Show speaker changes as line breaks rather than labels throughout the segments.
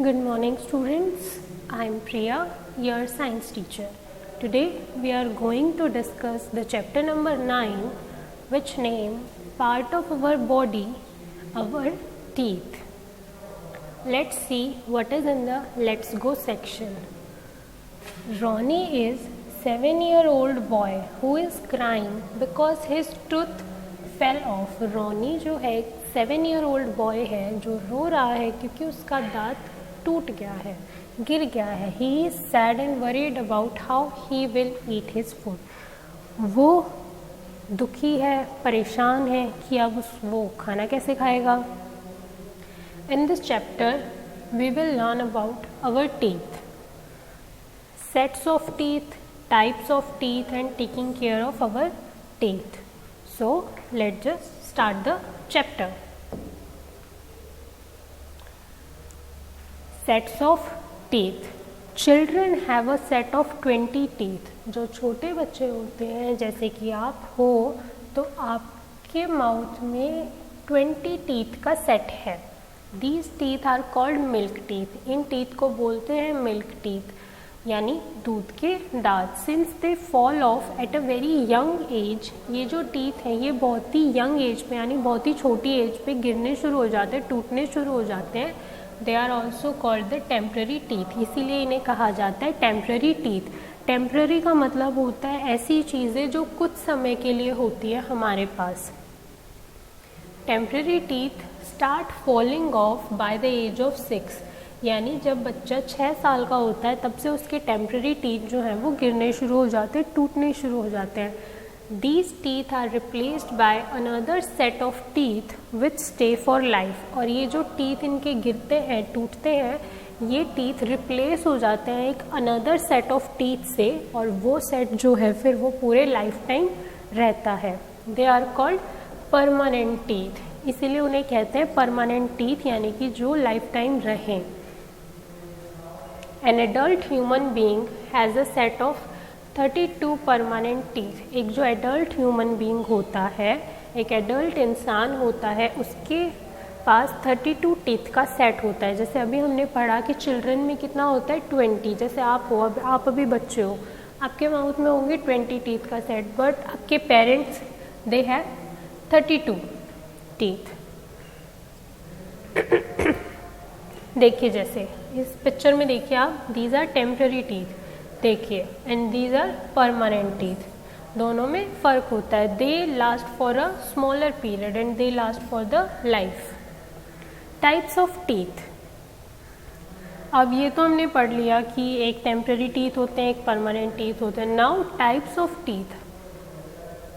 Good morning students, I am Priya, your science teacher. Today we are going to discuss the chapter number 9 which name part of our body, our teeth. Let's see what is in the Let's Go section. Ronnie is 7-year-old boy who is crying because his tooth fell off. Ronnie जो है 7-year-old boy है जो रो रहा है क्योंकि उसका दांत टूट गया है, गिर गया है. He is sad and worried about how he will eat his food. वो दुखी है, परेशान है कि अब वो खाना कैसे खाएगा. In this chapter we will learn about our teeth, sets of teeth, types of teeth and taking care of our teeth. So let's just start the chapter. Sets of teeth. Children have a set of 20 teeth. जो छोटे बच्चे होते हैं जैसे कि आप हो तो आपके माउथ में 20 टीथ का सेट है. These teeth are called milk teeth. In teeth को बोलते हैं मिल्क टीथ यानी दूध के दांत. Since they fall off at a very young age, ये जो टीथ हैं ये बहुत ही यंग एज पे यानी बहुत ही छोटी एज पे गिरने शुरू हो जाते हैं, टूटने शुरू हो जाते हैं. They are also called the temporary teeth. इसीलिए इन्हें कहा जाता है टेम्प्रेरी टीथ. टेम्प्रेरी का मतलब होता है ऐसी चीज़ें जो कुछ समय के लिए होती है हमारे पास. Temporary teeth start falling off by the age of 6 यानी जब बच्चा 6 साल का होता है तब से उसके टेम्प्रेरी टीथ जो हैं वो गिरने शुरू हो जाते हैं, टूटने शुरू हो जाते हैं. These teeth are replaced by another set of teeth which stay for life. और ये जो टीथ इनके गिरते हैं, टूटते हैं, ये टीथ रिप्लेस हो जाते हैं एक अनदर सेट ऑफ टीथ से और वो सेट जो है फिर वो पूरे लाइफ टाइम रहता है. They are called permanent teeth. इसीलिए उन्हें कहते हैं परमानेंट टीथ यानी कि जो लाइफ टाइम रहें. An adult human being has a set of 32 permanent teeth. एक जो एडल्ट ह्यूमन बीइंग होता है, एक एडल्ट इंसान होता है, उसके पास 32 टीथ का सेट होता है. जैसे अभी हमने पढ़ा कि चिल्ड्रन में कितना होता है 20. जैसे आप हो, अब आप अभी बच्चे हो, आपके माउथ में होंगे 20 टीथ का सेट, बट आपके पेरेंट्स दे हैव 32 टीथ. देखिए जैसे इस पिक्चर में देखिए आप, दीज आर टेम्पररी टीथ देखिए and these are permanent teeth. दोनों में फ़र्क होता है. They last for a smaller period and they last for the life. Types of teeth. अब ये तो हमने पढ़ लिया कि एक टेम्पररी टीथ होते हैं, एक परमानेंट टीथ होते हैं. Now types of teeth.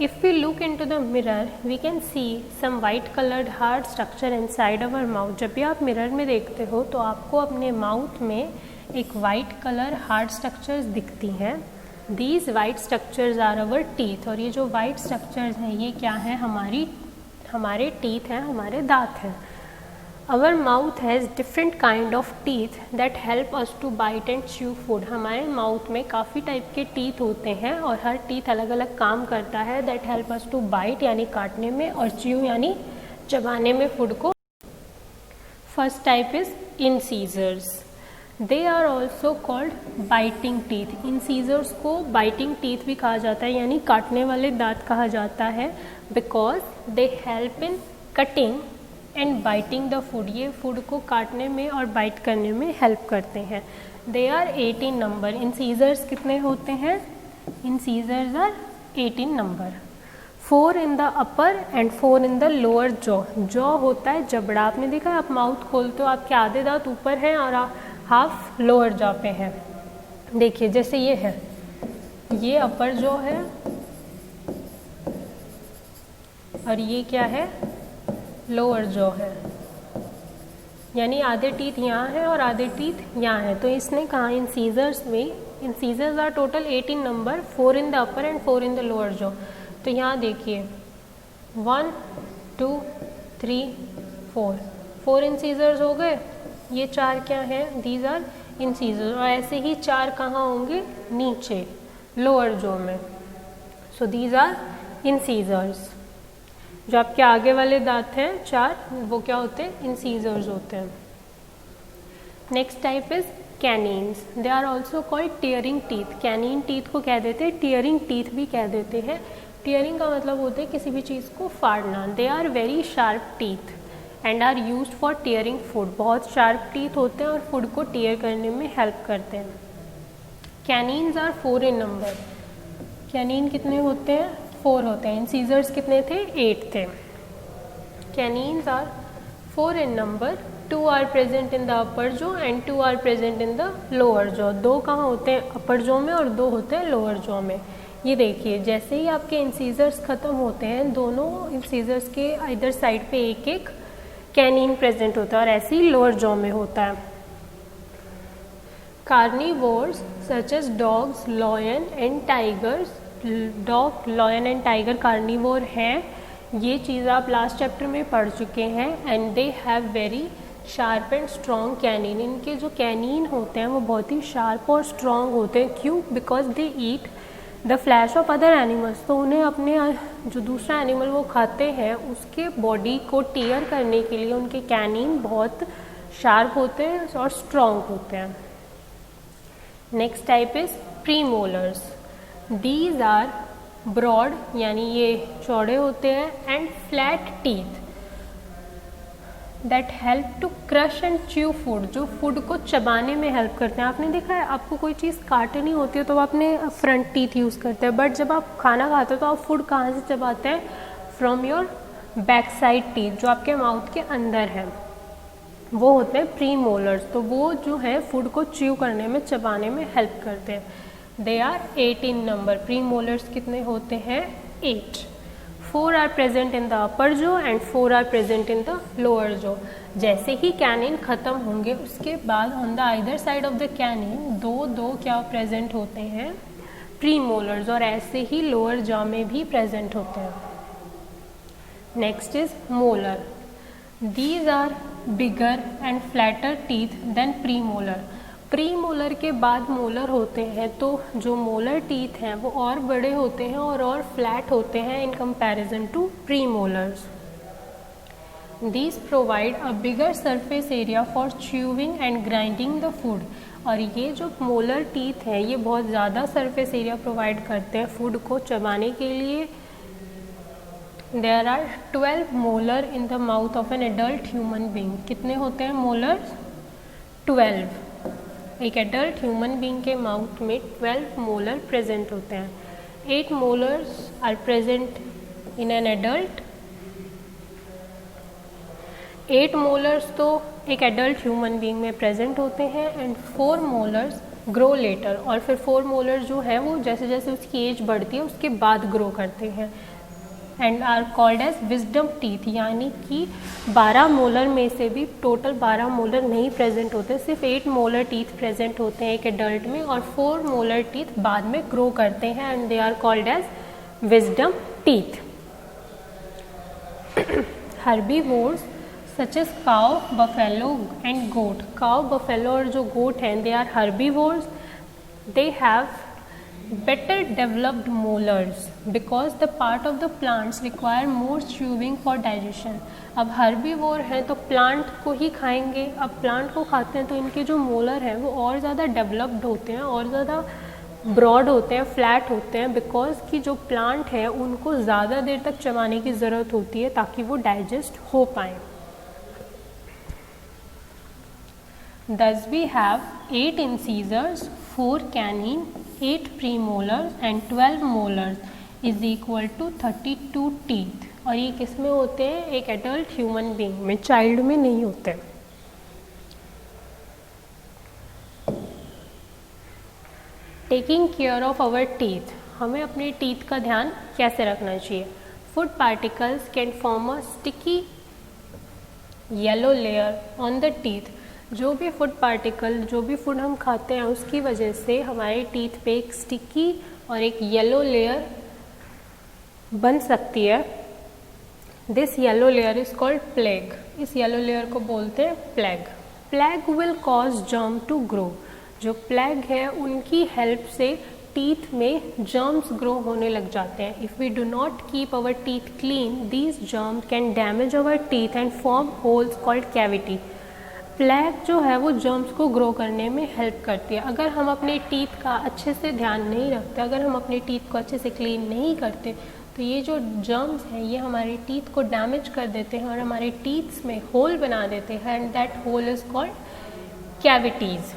If we look into the mirror we can see some white coloured hard structure inside our mouth. जब भी आप मिरर में देखते हो तो आपको अपने माउथ में एक वाइट कलर हार्ड स्ट्रक्चर्स दिखती हैं. These white structures are our teeth. और ये जो वाइट स्ट्रक्चर्स हैं ये क्या है, हमारे टीथ हैं, हमारे दांत हैं. Our mouth has different kind of teeth that help us to bite and chew food. हमारे माउथ में काफ़ी टाइप के टीथ होते हैं और हर टीथ अलग अलग काम करता है. That help us to bite यानी काटने में और च्यू यानी चबाने में फूड को. First type is incisors. They are also called biting teeth. Incisors को बाइटिंग टीथ भी कहा जाता है यानी काटने वाले दांत कहा जाता है. Because they help in cutting and biting the food. ये फूड को काटने में और बाइट करने में हेल्प करते हैं. They are 18 number. इंसीजर्स कितने होते हैं? Incisors are 18 number. 4 in the upper and 4 in the lower jaw. Jaw होता है जबड़ा. आपने देखा है आप माउथ खोलते हो आपके आधे दांत ऊपर हैं और हाफ लोअर जॉ पे है. देखिए जैसे ये है, ये अपर जॉ है और ये क्या है, लोअर जॉ है. यानी आधे टीथ यहाँ है और आधे टीथ यहाँ है. तो इसने कहा इंसीजर्स में, incisors are total 18 number, 4 in the upper and 4 in the lower jaw. तो यहाँ देखिए 1 2 3 4 इंसीजर्स हो गए. ये 4 क्या हैं? These are incisors. और ऐसे ही 4 कहाँ होंगे? नीचे लोअर जॉ में. So these are incisors. जो आपके आगे वाले दांत हैं 4 वो क्या होते हैं? इंसीजर्स होते हैं. Next type is canines, they are also called tearing teeth. Canine teeth को कह देते हैं, टीयरिंग टीथ भी कह देते हैं। टीयरिंग का मतलब होता है किसी भी चीज़ को फाड़ना। They are very sharp teeth and are used for tearing food. बहुत शार्प टीथ होते हैं और फूड को टीयर करने में हेल्प करते हैं। कैनिन्स आर 4 इन नंबर। कैनिन कितने होते हैं? 4 होते हैं। इंसीजर्स कितने थे? 8 थे। कैनिन्स are 4 in number, 2 are present in the upper jaw and 2 are present in the lower jaw। 2 कहाँ होते हैं? अपर जॉ में और 2 होते हैं लोअर जॉ में। ये देखिए, जैसे ही आपके इंसीजर्स खत्म होते हैं, दोनों इंसीजर्स के इधर साइड पे एक एक कैनिन प्रेजेंट होता है और ऐसे ही लोअर जॉ में होता है। Carnivores such as dogs, lion and tigers. Dog, lion and tiger carnivore हैं। ये चीज़ आप लास्ट चैप्टर में पढ़ चुके हैं। And they have very sharp and strong canine. इनके जो कैनिन होते हैं वो बहुत ही शार्प और स्ट्रॉन्ग होते हैं। क्यों? Because they eat the flash of other animals. तो उन्हें अपने जो दूसरा एनिमल वो खाते हैं उसके बॉडी को टीयर करने के लिए उनके कैनिन बहुत शार्प होते हैं और स्ट्रॉन्ग होते हैं। Next type is premolars. These are broad, यानी ये चौड़े होते हैं, and flat teeth that help to crush and chew food. जो फूड को चबाने में हेल्प करते हैं। आपने देखा है, आपको कोई चीज़ काटनी होती है तो आप अपने फ्रंट टीथ यूज़ करते हैं, बट जब आप खाना खाते हो तो आप फूड कहाँ से चबाते हैं? From your back side teeth, जो आपके माउथ के अंदर है, वो होते हैं प्रीमोलर्स। तो वो जो है फूड को च्यू करने में, चबाने में हेल्प करते हैं। They are 8 in number। Premolars कितने होते हैं? 8। 4 are present in the upper jaw and 4 are present in the lower jaw. जैसे ही कैनिन खत्म होंगे उसके बाद on the either side of the canine दो क्या प्रेजेंट होते हैं? प्रीमोलर्स। और ऐसे ही लोअर जॉ में भी प्रेजेंट होते हैं। Next is molar. These are bigger and flatter teeth than premolar. Premolar के बाद मोलर होते हैं, तो जो मोलर टीथ हैं वो और बड़े होते हैं और फ्लैट होते हैं in comparison to premolars. These provide a bigger surface area for chewing and grinding the food. और ये जो मोलर टीथ हैं ये बहुत ज़्यादा सरफेस एरिया प्रोवाइड करते हैं फूड को चबाने के लिए। There are 12 molar in the mouth of an adult human being. कितने होते हैं मोलर्स? 12। एक एडल्ट ह्यूमन बींग के माउथ में 12 मोलर प्रेजेंट होते हैं। 8 molars are present in an adult. 8 molars तो एक एडल्ट ह्यूमन बींग में प्रेजेंट होते हैं एंड 4 मोलर्स ग्रो लेटर। और फिर 4 मोलर्स जो है वो जैसे जैसे उसकी एज बढ़ती है उसके बाद ग्रो करते हैं and are called as wisdom teeth. यानी कि 12 मोलर में से भी टोटल 12 मोलर नहीं प्रेजेंट होते, सिर्फ 8 मोलर टीथ प्रेजेंट होते हैं एक एडल्ट में और 4 मोलर टीथ बाद में ग्रो करते हैं and they are called as wisdom teeth. Herbivores such as cow, buffalo and goat. Cow, buffalo और जो गोट हैं they are herbivores. They have better developed molars because the part of the plants require more chewing for digestion। अब herbivore हैं तो plant को ही खाएंगे। अब plant को खाते हैं तो इनके जो मोलर हैं वो और ज़्यादा डेवलप्ड होते हैं और ज़्यादा ब्रॉड होते हैं, फ्लैट होते हैं, बिकॉज कि जो प्लांट है उनको ज़्यादा देर तक चबाने की ज़रूरत होती है ताकि वो डाइजेस्ट हो पाए। Thus we have 8 incisors, 4 canine, 8 premolars and 12 molars is equal to 32 teeth। और ये किस में होते हैं? एक एडल्ट ह्यूमन बींग में, चाइल्ड में नहीं होते। Taking care of our teeth. हमें अपने टीथ का ध्यान कैसे रखना चाहिए? Food particles can form a sticky yellow layer on the teeth. जो भी फूड पार्टिकल, जो भी फूड हम खाते हैं उसकी वजह से हमारे टीथ पे एक स्टिकी और एक येलो लेयर बन सकती है। This yellow layer is called plaque. इस येलो लेयर को बोलते हैं plaque. Plaque will cause germ to grow. जो प्लेग है उनकी हेल्प से टीथ में जर्म्स ग्रो होने लग जाते हैं। If we do not keep our teeth clean, these germ can damage our teeth and form holes called cavity. Plaque जो है वो जर्म्स को ग्रो करने में हेल्प करती है। अगर हम अपने टीथ का अच्छे से ध्यान नहीं रखते, अगर हम अपने टीथ को अच्छे से क्लीन नहीं करते, तो ये जो जर्म्स हैं ये हमारे टीथ को डैमेज कर देते हैं और हमारे टीथ्स में होल बना देते हैं, and that hole is called cavities.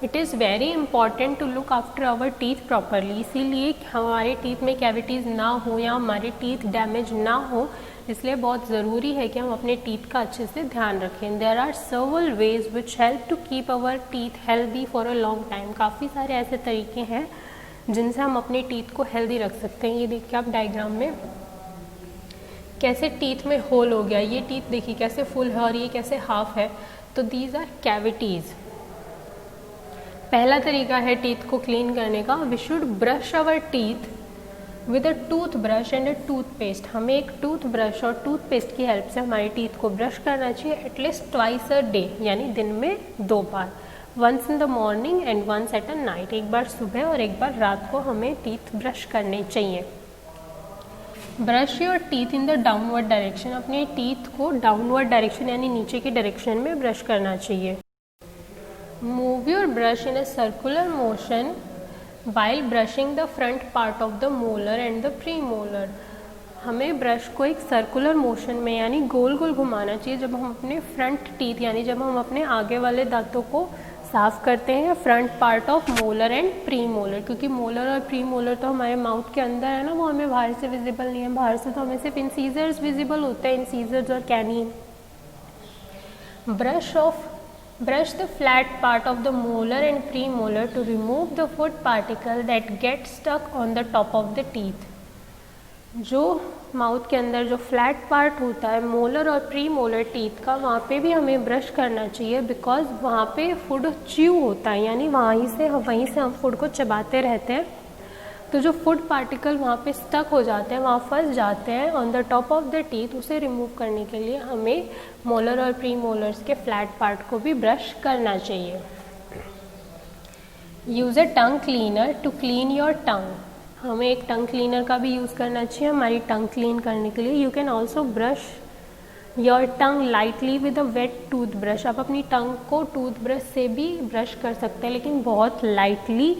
It is very important to look after our teeth properly. इसीलिए हमारे टीथ में कैविटीज़ ना हो या हमारे टीथ डैमेज ना हो, इसलिए बहुत ज़रूरी है कि हम अपने टीथ का अच्छे से ध्यान रखें। There are several ways which help to keep our teeth healthy for a long time. काफ़ी सारे ऐसे तरीके हैं जिनसे हम अपने टीथ को हेल्दी रख सकते हैं। ये देखिए आप डायग्राम में कैसे टीथ में होल हो गया, ये टीथ देखिए कैसे फुल है और ये कैसे हाफ है, तो दीज आर कैविटीज़। पहला तरीका है टीथ को क्लीन करने का, we should brush our teeth with a tooth brush and a toothpaste. हमें एक टूथ ब्रश और टूथपेस्ट की हेल्प से हमारे टीथ को ब्रश करना चाहिए एटलीस्ट ट्वाइस अ डे, यानी दिन में 2 बार, once in the morning and once at a night. एक बार सुबह और एक बार रात को हमें टीथ ब्रश करने चाहिए। Brush your teeth in the downward direction. अपने टीथ को डाउनवर्ड डायरेक्शन यानी नीचे की डायरेक्शन में ब्रश करना चाहिए। Move your brush in a circular motion while brushing the front part of the molar and the premolar। हमें ब्रश को एक सर्कुलर मोशन में यानी गोल गोल घुमाना चाहिए जब हम अपने फ्रंट टीथ यानी जब हम अपने आगे वाले दांतों को साफ करते हैं, front part of molar and pre molar. क्योंकि मोलर और प्री मोलर तो हमारे माउथ के अंदर है ना, वो हमें बाहर से विजिबल नहीं है। बाहर से तो हमें सिर्फ इंसीजर्स विजिबल होते हैं, इंसीजर्स और canine. Brush the flat part of the molar and premolar to remove the food particle that get stuck on the top of the teeth। जो माउथ के अंदर जो फ्लैट पार्ट होता है मोलर और प्री मोलर टीथ का, वहाँ पे भी हमें ब्रश करना चाहिए, बिकॉज वहाँ पे फूड च्यू होता है, यानी वहीं से हम फूड को चबाते रहते हैं, तो जो फूड पार्टिकल वहाँ पे स्टक हो जाते हैं, वहाँ फंस जाते हैं on the top of the teeth. उसे रिमूव करने के लिए हमें मोलर और प्री मोलर्स के फ्लैट पार्ट को भी ब्रश करना चाहिए। Use a tongue cleaner to clean your tongue. हमें एक टंग क्लीनर का भी यूज़ करना चाहिए हमारी टंग क्लीन करने के लिए। You can also brush your tongue lightly with a wet tooth brush. आप अपनी टंग को टूथ ब्रश से भी ब्रश कर सकते हैं, लेकिन बहुत lightly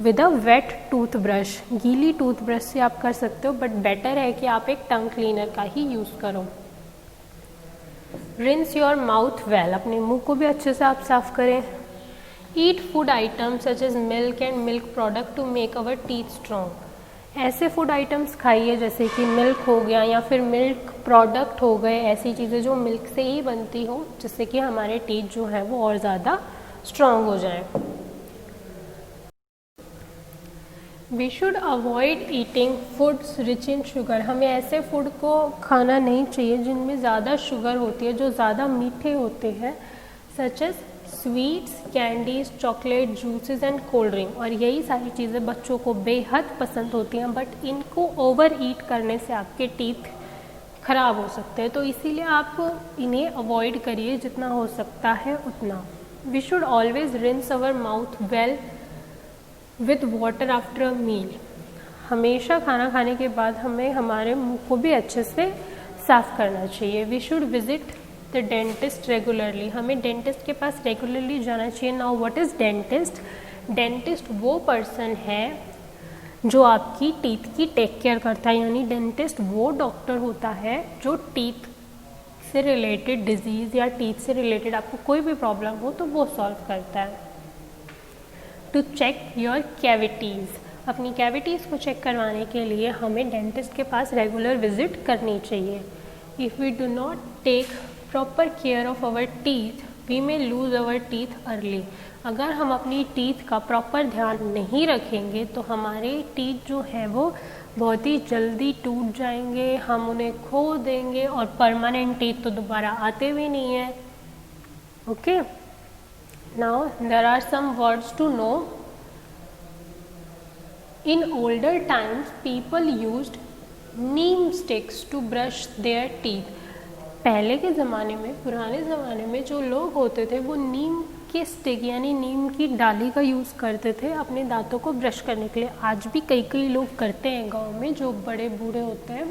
with a wet tooth brush. गीली टूथ ब्रश से आप कर सकते हो, बट बेटर है कि आप एक टंग क्लीनर का ही यूज़ करो। Rinse your mouth well. अपने मुंह को भी अच्छे से आप साफ करें। Eat food items such as milk and milk product to make our teeth strong. ऐसे फूड आइटम्स खाइए जैसे कि मिल्क हो गया या फिर मिल्क प्रोडक्ट हो गए, ऐसी चीज़ें जो मिल्क से ही बनती हो, जिससे कि हमारे टीथ जो है वो और ज़्यादा स्ट्रॉन्ग हो जाए। We should avoid eating foods rich in sugar. हमें ऐसे फूड को खाना नहीं चाहिए जिनमें ज़्यादा शुगर होती है, जो ज़्यादा मीठे होते हैं, such as sweets, candies, chocolate, juices and cold drink. और यही सारी चीज़ें बच्चों को बेहद पसंद होती हैं, बट इनको ओवर ईट करने से आपके टीथ खराब हो सकते हैं, तो इसीलिए आप इन्हें अवॉइड करिए जितना हो सकता है उतना। We should always rinse our mouth well with water after a meal. हमेशा खाना खाने के बाद हमें हमारे मुंह को भी अच्छे से साफ करना चाहिए। We should visit the dentist regularly. हमें डेंटिस्ट के पास रेगुलरली जाना चाहिए। Now what is dentist? Dentist वो पर्सन है जो आपकी टीथ की टेक केयर करता है, यानी डेंटिस्ट वो डॉक्टर होता है जो टीथ से रिलेटेड डिजीज़ या टीथ से रिलेटेड आपको कोई भी प्रॉब्लम हो तो वो सॉल्व करता है। To check your cavities. अपनी कैविटीज़ को चेक करवाने के लिए हमें डेंटिस्ट के पास रेगुलर विजिट करनी चाहिए। If we do not take proper care of our teeth we may lose our teeth early. अगर हम अपनी टीथ का प्रॉपर ध्यान नहीं रखेंगे तो हमारे टीथ जो हैं वो बहुत ही जल्दी टूट जाएंगे, हम उन्हें खो देंगे और परमानेंट टीथ तो दोबारा आते भी नहीं हैं। Okay, now there are some words to know. In older times people used neem sticks to brush their teeth. पहले के ज़माने में, पुराने ज़माने में जो लोग होते थे वो नीम के स्टिक यानी नीम की डाली का यूज़ करते थे अपने दांतों को ब्रश करने के लिए। आज भी कई लोग करते हैं गांव में, जो बड़े बूढ़े होते हैं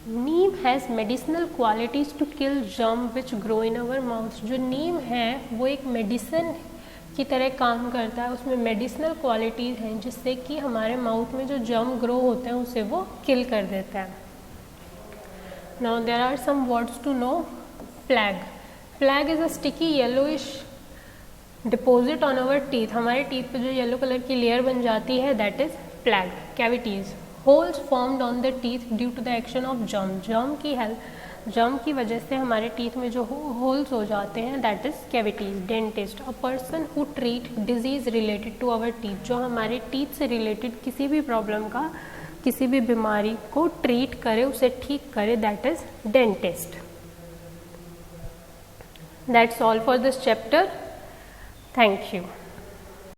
neem has medicinal qualities to kill germ which grow in our mouth. जो नीम है वो एक मेडिसिन की तरह काम करता है, उसमें मेडिसिनल क्वालिटीज़ हैं जिससे कि हमारे माउथ में जो जर्म ग्रो होते हैं उसे वो किल कर देता है। Now there are some words to know. Plaque, plaque is a sticky yellowish deposit on our teeth. हमारे टीथ पे जो येलो कलर की लेयर बन जाती है that is plaque. Cavities, holes formed on the teeth due to the action of germ. Germ की वजह से हमारे टीथ में जो होल्स हो जाते हैं that is cavities. Dentist, a person who treat disease related to our teeth. जो हमारे टीथ से रिलेटेड किसी भी प्रॉब्लम का, किसी भी बीमारी को ट्रीट करे, उसे ठीक करे, that is dentist. That's all for this chapter. Thank you.